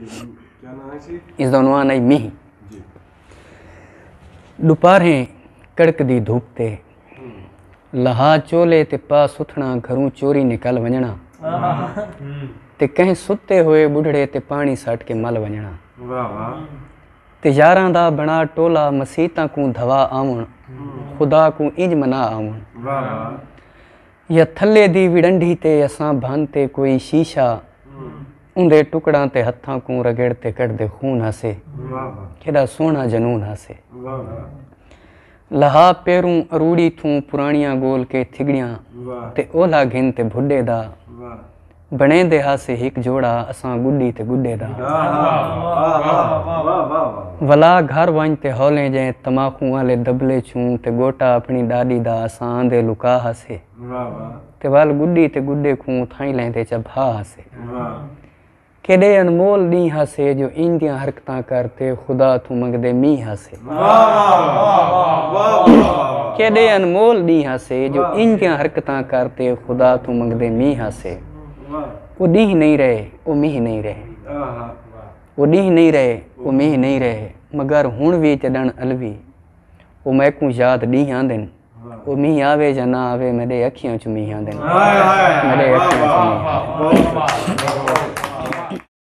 क्या नाम है इसी? इसका उन्वान है मीह। दोपहरें कड़कदी धूप ते लहा चोले ते पा सुथना घरों चोरी निकल वञणा ते कहीं सुते हुए बुढ़ड़े ते पानी सट के मल वञणा ते यारां दा बना टोला मसीतां को धवा आवण खुदा को इंज मना आवण या थले दी विडंडी ते असां भांते कोई शीशा उंदे टुकड़ा ते हथां को रगड़ते कटदे खून हसे केड़ा सोहना जनून हसे लहा पैरों अरूड़ी थूं पुरानियां गोल के थिगड़ियां ते ओला घिन ते बुढ़े दा बने दे हासे हिक जोड़ा असां गुड्डी ते गुड्डे दा वला घर वंज ते हौले जे तमाकू वाले दबले छूं ते गोटा अपनी डाडी दा असां आंदे लुका हसे ते वाल गुड्डी ते गुड्डे खूं थाई लेंदे चभा हसे केड़े अनमोल नी हसे जो इंदियां हरकतां करते खुदा तू मंगदे मी हसे केड़े अनमोल नी हसे जो इंदियां हरकतां करते खुदा तू मंगदे मी हसे वो ॾींहुं नहीं रहे वो मींह नहीं रहे वो ॾींहुं नहीं रहे वो मींह नहीं रहे मगर हुण भी चढ़ण अलवी वो मैकू याद ॾींहुं आंदन वो मींह आवे या ना आवे मेरे अखियां च मींह आंदन मेरे अखियां च मींह आंदन।